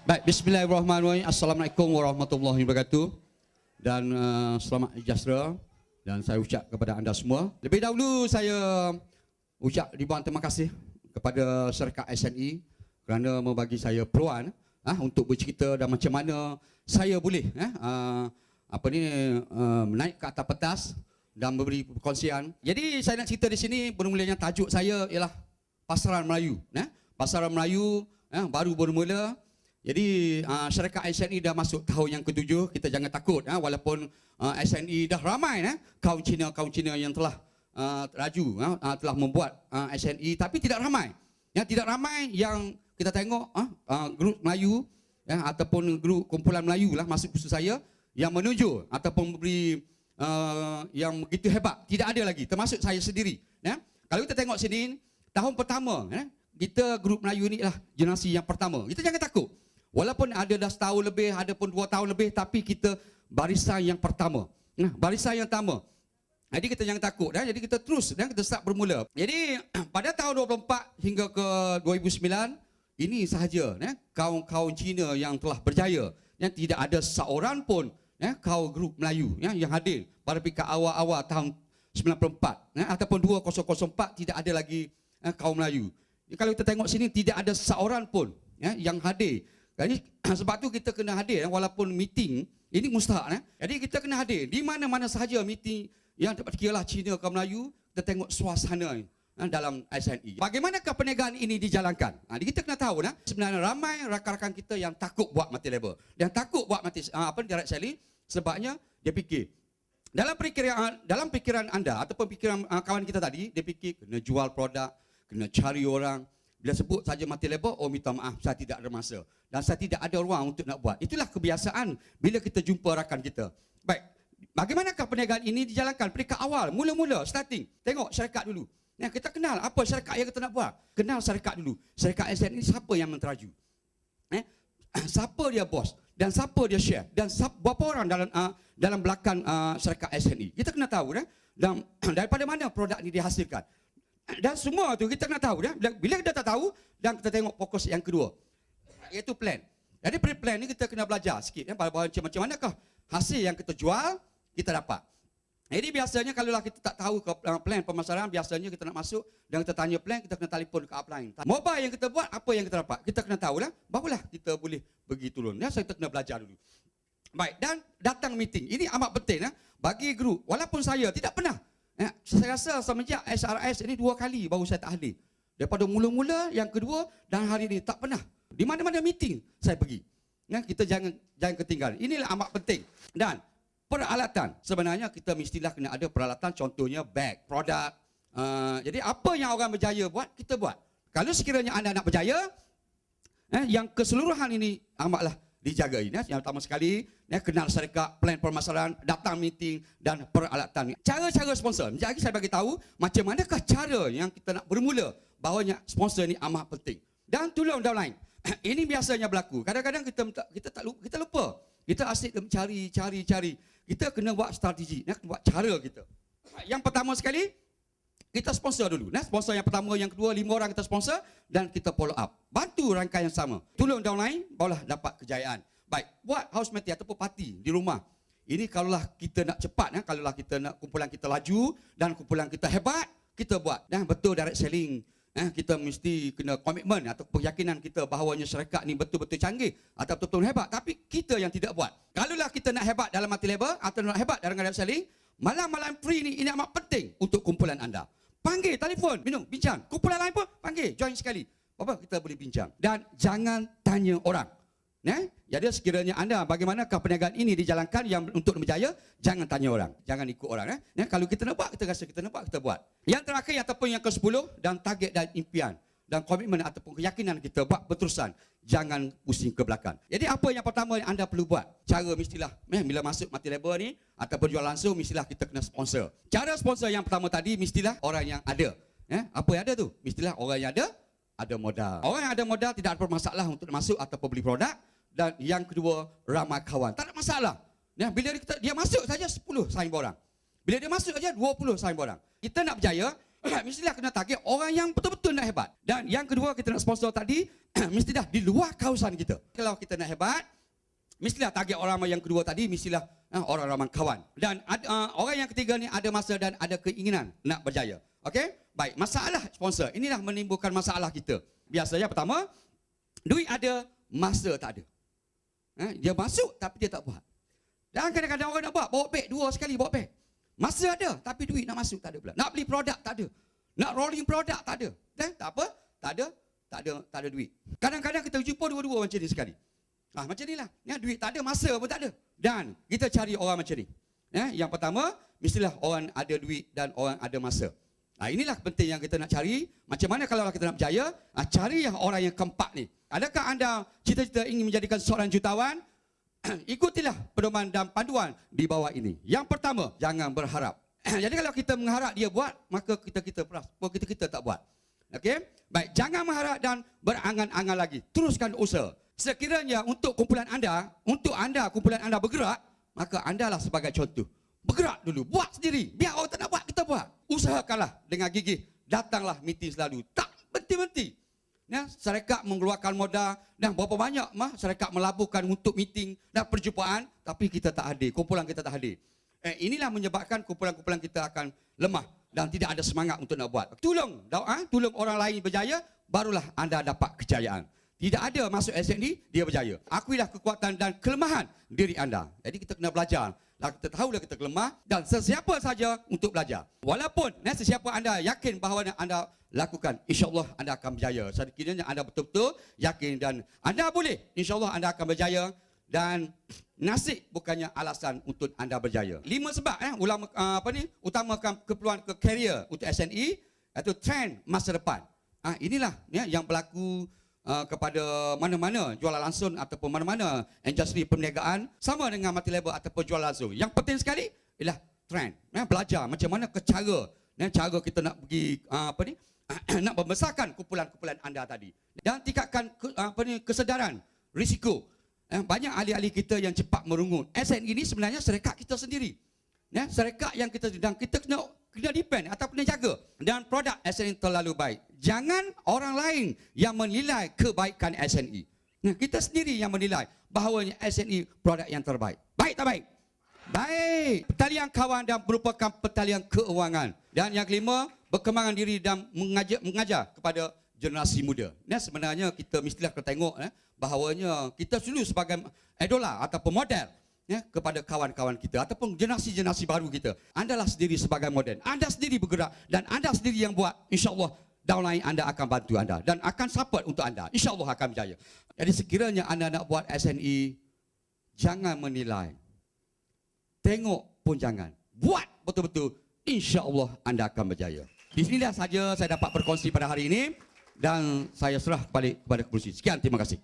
Baik, bismillahirrahmanirrahim. Assalamualaikum warahmatullahi wabarakatuh. Dan selamat sejahtera. Dan saya ucap kepada anda semua. Lebih dahulu saya ucap ribuan terima kasih kepada syarikat SNE kerana membagi saya peluang untuk bercerita dan macam mana saya boleh naik ke atas pentas dan memberi perkongsian. Jadi saya nak cerita di sini bermulanya tajuk saya ialah Pasaran Melayu. Pasaran Melayu baru bermula. Jadi syarikat SNE dah masuk tahun yang ke-7. Kita jangan takut walaupun SNE dah ramai kaum Cina yang telah raju telah membuat SNE, tapi tidak ramai. Yang tidak ramai yang kita tengok grup Melayu ataupun grup kumpulan Melayu lah masuk khusus saya yang menunjuk ataupun memberi yang begitu hebat. Tidak ada lagi, termasuk saya sendiri. Kalau kita tengok sini tahun pertama kita grup Melayu ni lah generasi yang pertama. Kita jangan takut. Walaupun ada dah setahun lebih, ada pun 2 tahun lebih, tapi kita barisan yang pertama. Barisan yang pertama. Jadi kita jangan takut. Jadi kita terus, kita start bermula. Jadi pada tahun 24 hingga ke 2009, ini sahaja kaum-kaum Cina yang telah berjaya. Yang tidak ada seorang pun kaum grup Melayu yang hadir pada peringkat awal-awal tahun 94 ataupun 2004 tidak ada lagi kaum Melayu. Kalau kita tengok sini tidak ada seorang pun yang hadir. Jadi sebab tu kita kena hadir walaupun meeting ini mustahak. Jadi kita kena hadir di mana-mana sahaja meeting yang kiralah Cina ke Melayu, kita tengok suasana dalam SNE. Bagaimanakah perniagaan ini dijalankan? Kita kena tahu sebenarnya ramai rakan-rakan kita yang takut buat mati label. Yang takut buat mati direct selling sebabnya dia fikir dalam fikiran anda ataupun fikiran kawan kita tadi, dia fikir kena jual produk, kena cari orang. Bila sebut saja mati label, oh minta maaf, saya tidak ada masa. Dan saya tidak ada ruang untuk nak buat. Itulah kebiasaan bila kita jumpa rakan kita. Baik, bagaimanakah perniagaan ini dijalankan? Peringkat awal, mula-mula, starting. Tengok syarikat dulu. Kita kenal apa syarikat yang kita nak buat. Kenal syarikat dulu. Syarikat SNE siapa yang menteraju. Siapa dia bos. Dan siapa dia share. Dan berapa orang dalam belakang syarikat SNE. Kita kena tahu. Dan daripada mana produk ini dihasilkan. Dan semua tu kita nak tahu. Bila kita tak tahu, dan kita tengok fokus yang kedua, iaitu plan. Jadi plan ni kita kena belajar sikit macam manakah hasil yang kita jual kita dapat. Jadi biasanya kalau kita tak tahu plan pemasaran, biasanya kita nak masuk dan kita tanya plan, kita kena telefon ke upline. Mobile yang kita buat, apa yang kita dapat, kita kena tahu barulah kita boleh pergi turun. Kita kena belajar dulu. Baik, dan datang meeting. Ini amat penting bagi grup. Walaupun saya tidak pernah. Saya rasa semenjak SRS ini 2 kali baru saya tak hadir. Daripada mula-mula, yang kedua dan hari ini tak pernah. Di mana-mana meeting saya pergi. Kita jangan ketinggalan. Inilah amat penting. Dan peralatan. Sebenarnya kita mestilah kena ada peralatan, contohnya bag, produk. Jadi apa yang orang berjaya buat, kita buat. Kalau sekiranya anda nak berjaya, yang keseluruhan ini amatlah dijaga. Yang pertama sekali, kenal syarikat, plan permasalahan, datang meeting dan peralatan. Cara-cara sponsor. Jadi saya bagi tahu macam manakah cara yang kita nak bermula bahawanya sponsor ini amat penting. Dan tolong downline. Ini biasanya berlaku. Kadang-kadang kita lupa. Kita asyik cari. Kita kena buat strategi, buat cara kita. Yang pertama sekali, kita sponsor dulu. Sponsor yang pertama, yang kedua, 5 orang kita sponsor dan kita follow up. Bantu rangkaian sama. Tolong downline, barulah dapat kejayaan. Baik, buat house party ataupun parti di rumah. Ini kalaulah kita nak cepat, kalaulah kita nak kumpulan kita laju dan kumpulan kita hebat, kita buat. Betul direct selling. Kita mesti kena komitmen atau keyakinan kita bahawanya syarikat ni betul-betul canggih atau betul-betul hebat. Tapi kita yang tidak buat. Kalaulah kita nak hebat dalam multi label atau nak hebat dalam direct selling, malam-malam free ni ini amat penting untuk kumpulan anda. Panggil, telefon, minum, bincang. Kumpulan lain pun panggil, join sekali. Apa kita boleh bincang. Dan jangan tanya orang. Jadi sekiranya anda bagaimanakah perniagaan ini dijalankan yang untuk berjaya, jangan tanya orang. Jangan ikut orang. Kalau kita nak buat, kita rasa kita nak buat, kita buat. Yang terakhir ataupun yang ke-10, dan target dan impian. Dan komitmen ataupun keyakinan kita buat berterusan. Jangan pusing ke belakang. Jadi apa yang pertama yang anda perlu buat? Cara mestilah, bila masuk multi label ni, ataupun jual langsung, mestilah kita kena sponsor. Cara sponsor yang pertama tadi, mestilah orang yang ada. Apa yang ada tu? Mestilah orang yang ada modal. Orang yang ada modal tidak ada masalah untuk masuk ataupun beli produk. Dan yang kedua, ramai kawan. Tak ada masalah. Bila dia masuk saja 10 saing borang. Bila dia masuk saja 20 saing borang. Kita nak berjaya, Mestilah kena target orang yang betul-betul nak hebat. Dan yang kedua kita nak sponsor tadi, mesti dah di luar kawasan kita. Kalau kita nak hebat, mestilah target orang yang kedua tadi, mestilah orang ramai kawan. Dan orang yang ketiga ni ada masa dan ada keinginan nak berjaya. Okey? Baik, masalah sponsor. Inilah menimbulkan masalah kita. Biasanya pertama, duit ada, masa tak ada. Dia masuk tapi dia tak buat. Dan kadang-kadang orang nak buat, bawa beg 2 sekali bawa beg. Masa ada, tapi duit nak masuk tak ada pula. Nak beli produk tak ada. Nak rolling produk tak ada. Tak apa? Tak ada duit. Kadang-kadang kita jumpa dua-dua macam ni sekali. Macam inilah. Duit tak ada, masa pun tak ada. Dan kita cari orang macam ni. Yang pertama, mestilah orang ada duit dan orang ada masa. Inilah penting yang kita nak cari. Macam mana kalau kita nak berjaya? Cari yang orang yang keempat ni. Adakah anda cita-cita ingin menjadikan seorang jutawan? Ikutilah pedoman dan panduan di bawah ini. Yang pertama, jangan berharap. Jadi kalau kita mengharap dia buat, maka kita tak buat. Okey? Baik, jangan mengharap dan berangan-angan lagi. Teruskan usaha. Sekiranya untuk kumpulan anda kumpulan anda bergerak, maka andalah sebagai contoh. Bergerak dulu, buat sendiri. Biar orang tak nak buat, kita buat. Usahakanlah dengan gigih. Datanglah meeting selalu. Tak berhenti-henti. Syarikat mengeluarkan modal dan berapa banyak syarikat melaburkan untuk meeting dan perjumpaan, tapi kita tak hadir, kumpulan kita tak hadir. Inilah menyebabkan kumpulan-kumpulan kita akan lemah dan tidak ada semangat untuk nak buat. Tolong orang lain berjaya, barulah anda dapat kejayaan. Tidak ada masuk SND, dia berjaya. Akuilah kekuatan dan kelemahan diri anda. Jadi kita kena belajar. Kita tahulah kita lemah dan sesiapa saja untuk belajar. Walaupun sesiapa anda yakin bahawa anda lakukan, insya-Allah anda akan berjaya. Sekiranya anda betul-betul yakin dan anda boleh, insya-Allah anda akan berjaya. Dan nasib bukannya alasan untuk anda berjaya. 5 sebab utamakan keperluan ke career untuk SNE, iaitu trend masa depan. Inilah yang berlaku kepada mana-mana jualan langsung ataupun mana-mana industri perniagaan, sama dengan multi level ataupun jualan langsung. Yang penting sekali ialah trend. Belajar macam mana cara kita nak pergi nak membesarkan kumpulan-kumpulan anda tadi. Dan tingkatkan kesedaran risiko. Banyak ahli-ahli kita yang cepat merungut. SNE ini sebenarnya syarikat kita sendiri. Syarikat yang kita kena depend ataupun kena jaga. Dan produk SNE terlalu baik. Jangan orang lain yang menilai kebaikan SNE. Kita sendiri yang menilai bahawa SNE produk yang terbaik. Baik tak baik? Baik. Pertalian kawan dan merupakan pertalian keuangan. Dan yang kelima, berkembangan diri dan mengajar kepada generasi muda. Sebenarnya kita mestilah kena tengok bahawanya kita dulu sebagai idola ataupun model kepada kawan-kawan kita ataupun generasi-generasi baru kita. Andalah sendiri sebagai model. Anda sendiri bergerak dan anda sendiri yang buat. InsyaAllah downline anda akan bantu anda dan akan support untuk anda. InsyaAllah akan berjaya. Jadi sekiranya anda nak buat SNE, jangan menilai. Tengok pun jangan. Buat betul-betul. InsyaAllah anda akan berjaya. Di sinilah saja saya dapat berkongsi pada hari ini dan saya serah balik kepada kepolisian. Sekian, terima kasih.